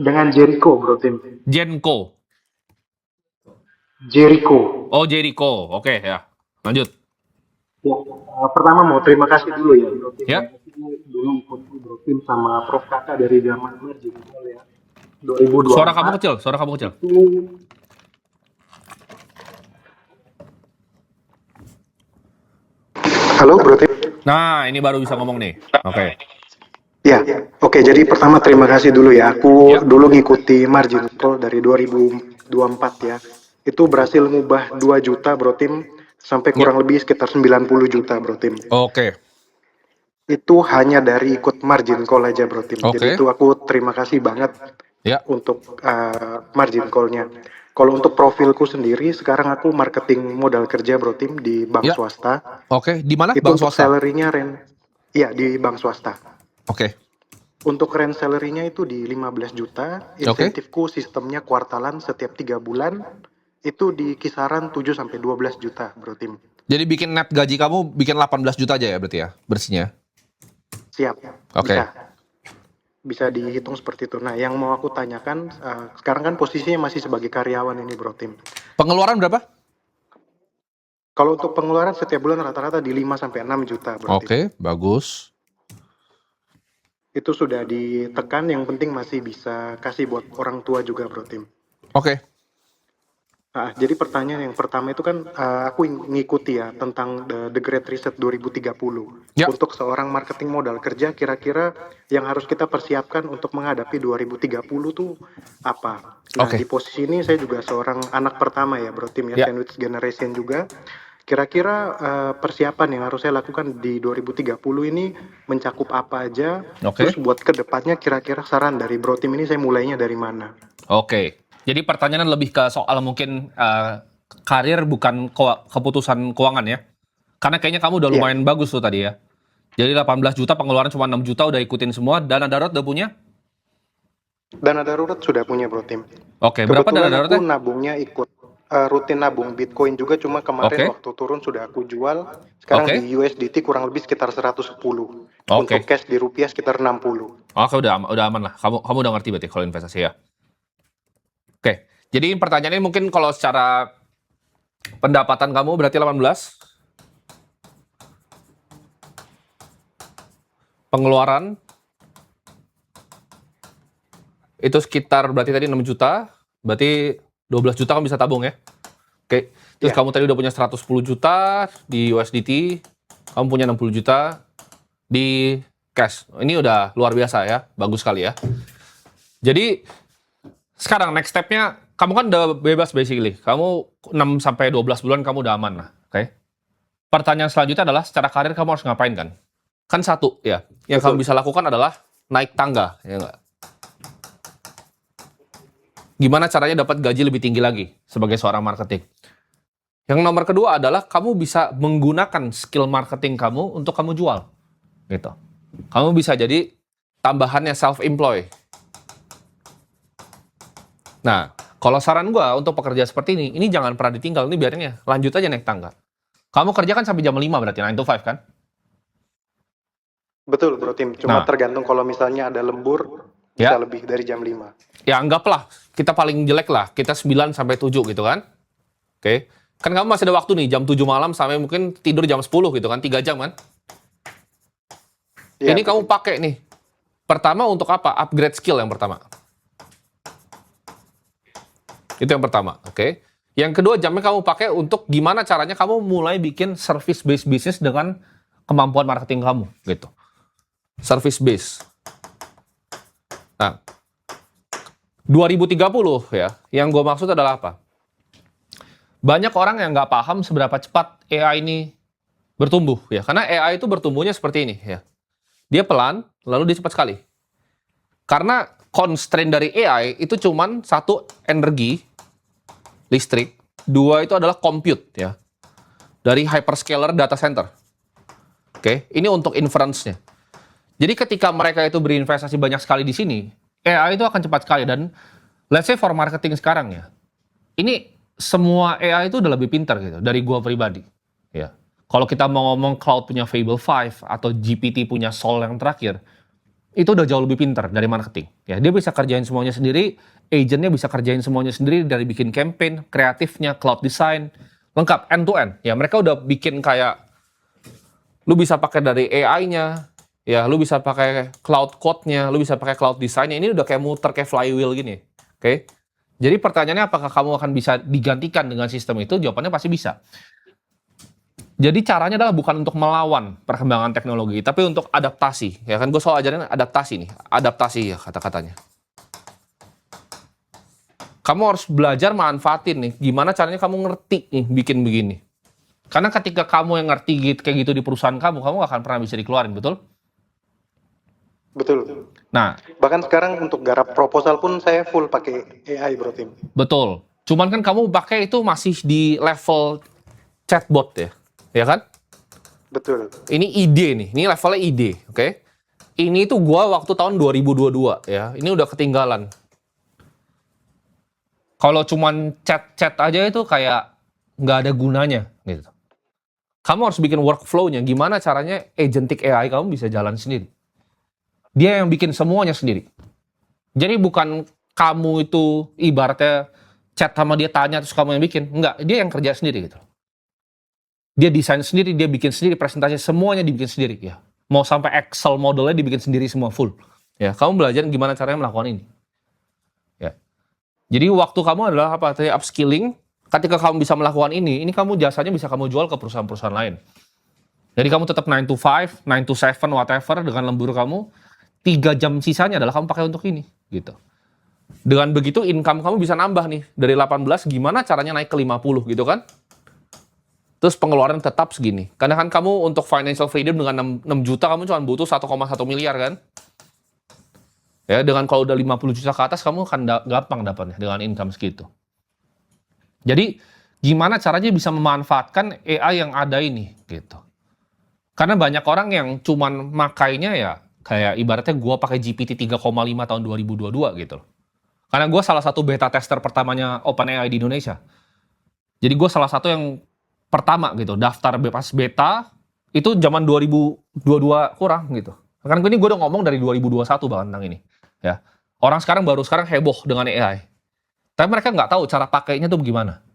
Dengan Jericho, Bro Tim. Genko. Jericho. Oh, Jericho. Oke, ya. Lanjut. Ya, pertama mau terima kasih dulu ya, Bro Tim. Ya. Yang dulu ikut Bro Tim sama Prof Kakak dari zaman Jericho ya. 2024 Suara kamu kecil, suara kamu kecil. itu. Halo, Bro Tim. Nah, ini baru bisa ngomong nih. Oke. Ya, oke. Jadi pertama terima kasih dulu ya. Aku Ya. dulu ngikuti margin call dari 2024 ya. Itu berhasil ngubah 2 juta Bro Tim sampai Ya. kurang lebih sekitar 90 juta Bro Tim. Oke. Itu hanya dari ikut margin call aja Bro Tim. Jadi Oke. itu aku terima kasih banget Ya. untuk margin call-nya. Kalau untuk profilku sendiri, sekarang aku marketing modal kerja Bro Tim di bank Ya. swasta. Oke, di mana? Itu Bank untuk swasta. salary-nya iya di bank swasta. Oke. Untuk rent salary-nya itu di 15 juta, Oke. insentifku sistemnya kuartalan setiap 3 bulan, itu di kisaran 7 sampai 12 juta, Bro Tim. Jadi bikin net gaji kamu bikin 18 juta aja ya berarti ya bersihnya. Siap, Oke. bisa. Bisa dihitung seperti itu. Nah, yang mau aku tanyakan, sekarang kan posisinya masih sebagai karyawan ini, Bro Tim. Pengeluaran berapa? Kalau untuk pengeluaran setiap bulan rata-rata di 5 sampai 6 juta, Bro Tim. Oke, bagus. Itu sudah ditekan, yang penting masih bisa kasih buat orang tua juga, Bro Tim. Oke. Jadi pertanyaan yang pertama itu kan aku ngikuti ya tentang The Great Reset 2030. Ya. Untuk seorang marketing modal kerja, kira-kira yang harus kita persiapkan untuk menghadapi 2030 tuh apa? Nah, Oke. di posisi ini saya juga seorang anak pertama ya, Bro Tim ya, Ya. sandwich generation juga. Kira-kira persiapan yang harus saya lakukan di 2030 ini mencakup apa aja? Oke. Terus buat kedepannya kira-kira saran dari Bro Tim ini saya mulainya dari mana? Oke. Jadi pertanyaan lebih ke soal mungkin karir bukan keputusan keuangan ya. Karena kayaknya kamu udah Iya. lumayan bagus tuh tadi ya. Jadi 18 juta pengeluaran cuma 6 juta udah ikutin semua. Dana darurat udah punya? Dana darurat sudah punya Bro Tim. Oke, berapa dana Kebetulan aku daruratnya? nabungnya ikut rutin nabung Bitcoin juga, cuma kemarin Oke. waktu turun sudah aku jual. Sekarang Oke. di USDT kurang lebih sekitar 110. Oke. Untuk cash di rupiah sekitar 60. Oke, udah aman lah. Kamu udah ngerti berarti kalau investasi ya. Oke. Jadi pertanyaannya mungkin kalau secara pendapatan kamu berarti 18. Pengeluaran itu sekitar berarti tadi 6 juta, berarti 12 juta kamu bisa tabung ya. Oke. Terus Ya. kamu tadi udah punya 110 juta di USDT, kamu punya 60 juta di cash. Ini udah luar biasa ya, bagus sekali ya. Jadi sekarang next step-nya, kamu kan udah bebas basically. Kamu 6 sampai 12 bulan kamu udah aman lah, oke? Pertanyaan selanjutnya adalah secara karir kamu harus ngapain kan? Kan satu ya, yang Betul. kamu bisa lakukan adalah naik tangga, ya nggak? Gimana caranya dapat gaji lebih tinggi lagi sebagai seorang marketing? Yang nomor kedua adalah kamu bisa menggunakan skill marketing kamu untuk kamu jual, gitu. Kamu bisa jadi tambahannya self-employ. Nah, kalau saran gua untuk pekerja seperti ini jangan pernah ditinggal, ini biarin ya, lanjut aja naik tangga. Kamu kerja kan sampai jam 5 berarti, 9 to 5 kan? Betul Bro Tim, cuma Nah. tergantung kalau misalnya ada lembur, bisa Ya. lebih dari jam 5. Ya anggaplah, kita paling jelek lah, kita 9 sampai 7 gitu kan. Oke. Kan kamu masih ada waktu nih, jam 7 malam sampai mungkin tidur jam 10 gitu kan, 3 jam kan. Ya, Ini kamu pakai nih. Pertama untuk apa? Upgrade skill yang pertama. Itu yang pertama, oke. Yang kedua, jamnya kamu pakai untuk gimana caranya kamu mulai bikin service based business dengan kemampuan marketing kamu, gitu. Service based. Nah, 2030 ya, yang gue maksud adalah apa? Banyak orang yang nggak paham seberapa cepat AI ini bertumbuh ya, karena AI itu bertumbuhnya seperti ini ya. Dia pelan, lalu dia cepat sekali. Karena constraint dari AI itu cuman satu, energi listrik, dua itu adalah compute ya, dari hyperscaler data center. Oke, ini untuk inference-nya. Jadi ketika mereka itu berinvestasi banyak sekali di sini, AI itu akan cepat sekali. Dan let's say for marketing sekarang ya, ini semua AI itu udah lebih pintar gitu dari gua pribadi. Ya, kalau kita mau ngomong cloud punya Fable 5 atau GPT punya Sol yang terakhir, itu udah jauh lebih pintar dari marketing. Ya, dia bisa kerjain semuanya sendiri, agentnya bisa kerjain semuanya sendiri dari bikin campaign, kreatifnya, cloud design, lengkap end to end. Ya, mereka udah bikin kayak lu bisa pakai dari AI-nya, ya, lu bisa pakai cloud code-nya, lu bisa pakai cloud design-nya. Ini udah kayak muter kayak flywheel gini. Oke. Jadi pertanyaannya apakah kamu akan bisa digantikan dengan sistem itu? Jawabannya pasti bisa. Jadi caranya adalah bukan untuk melawan perkembangan teknologi, tapi untuk adaptasi. Ya kan gue selalu ajarin adaptasi nih, adaptasi ya kata-katanya. Kamu harus belajar manfaatin nih, gimana caranya kamu ngerti nih bikin begini. Karena ketika kamu yang ngerti gitu, kayak gitu di perusahaan kamu gak akan pernah bisa dikeluarin, betul? Betul. Nah, Bahkan sekarang untuk garap proposal pun saya full pakai AI, Bro Tim. betul. Cuman kan kamu pakai itu masih di level chatbot ya kan? Betul. Ini ide nih, ini levelnya ide, oke? Ini tuh gua waktu tahun 2022 ya, ini udah ketinggalan. Kalau cuman chat-chat aja itu kayak nggak ada gunanya gitu. Kamu harus bikin workflow-nya, gimana caranya agentic AI kamu bisa jalan sendiri. Dia yang bikin semuanya sendiri. Jadi bukan kamu itu ibaratnya chat sama dia tanya terus kamu yang bikin. Enggak, dia yang kerja sendiri gitu. Dia desain sendiri, dia bikin sendiri, presentasi semuanya dibikin sendiri ya. Mau sampai Excel modelnya dibikin sendiri semua full. Ya, kamu belajar gimana caranya melakukan ini. Ya. Jadi waktu kamu adalah apa? Tadi upskilling. Ketika kamu bisa melakukan ini kamu jasanya bisa kamu jual ke perusahaan-perusahaan lain. Jadi kamu tetap 9 to 5, 9 to 7, whatever dengan lembur kamu. 3 jam sisanya adalah kamu pakai untuk ini, gitu. Dengan begitu income kamu bisa nambah nih. Dari 18 gimana caranya naik ke 50 gitu kan? Terus pengeluaran tetap segini. Karena kan kamu untuk financial freedom dengan 6 juta kamu cuma butuh 1,1 miliar kan? Ya, dengan kalau udah 50 juta ke atas kamu akan gampang dapatnya dengan income segitu. Jadi gimana caranya bisa memanfaatkan AI yang ada ini gitu. Karena banyak orang yang cuman makainya ya kayak ibaratnya gue pakai GPT 3,5 tahun 2022 gitu loh. Karena gue salah satu beta tester pertamanya OpenAI di Indonesia. Jadi gue salah satu yang pertama gitu, daftar bebas beta, itu zaman 2022 kurang gitu. Karena ini gue udah ngomong dari 2021 bahkan tentang ini. Ya. Orang sekarang heboh dengan AI. Tapi mereka nggak tahu cara pakainya tuh gimana.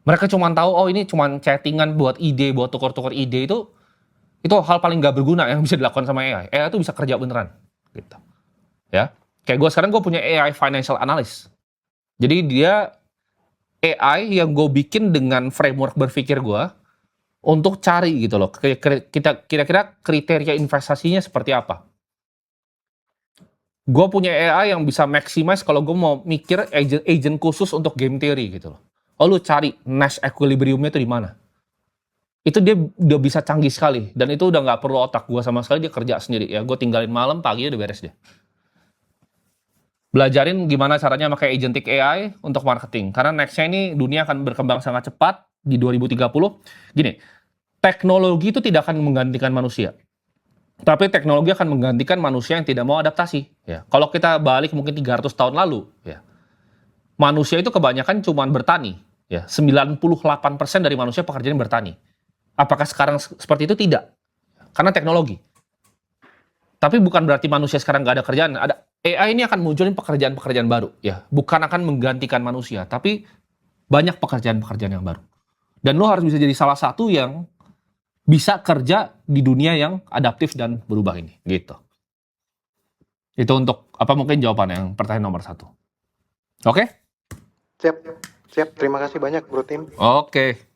Mereka cuma tahu, oh ini cuma chattingan buat ide, buat tukar-tukar ide itu hal paling nggak berguna yang bisa dilakukan sama AI. AI itu bisa kerja beneran, gitu. Ya, kayak gue punya AI financial analyst. Jadi dia AI yang gue bikin dengan framework berpikir gue untuk cari gitu loh. Kira-kira kriteria investasinya seperti apa. Gue punya AI yang bisa maximize kalau gue mau mikir agent khusus untuk game theory gitu loh. Oh lu cari Nash equilibriumnya itu di mana? Itu dia udah bisa canggih sekali dan itu udah nggak perlu otak gue sama sekali, dia kerja sendiri ya. Gue tinggalin malam, pagi udah beres dia. Belajarin gimana caranya pakai agentic AI untuk marketing karena nextnya ini dunia akan berkembang sangat cepat di 2030. Gini, teknologi itu tidak akan menggantikan manusia, tapi teknologi akan menggantikan manusia yang tidak mau adaptasi. Ya, kalau kita balik mungkin 300 tahun lalu, ya manusia itu kebanyakan cuman bertani. Ya, 98% dari manusia pekerjaan bertani. Apakah sekarang seperti itu? Tidak. Karena teknologi. Tapi bukan berarti manusia sekarang nggak ada kerjaan. AI ini akan munculin pekerjaan-pekerjaan baru. Ya, bukan akan menggantikan manusia, tapi banyak pekerjaan-pekerjaan yang baru. Dan lo harus bisa jadi salah satu yang bisa kerja di dunia yang adaptif dan berubah ini. Gitu. Itu untuk apa mungkin jawaban yang pertanyaan nomor 1. Oke? Siap. Terima kasih banyak, Bro Tim. Oke.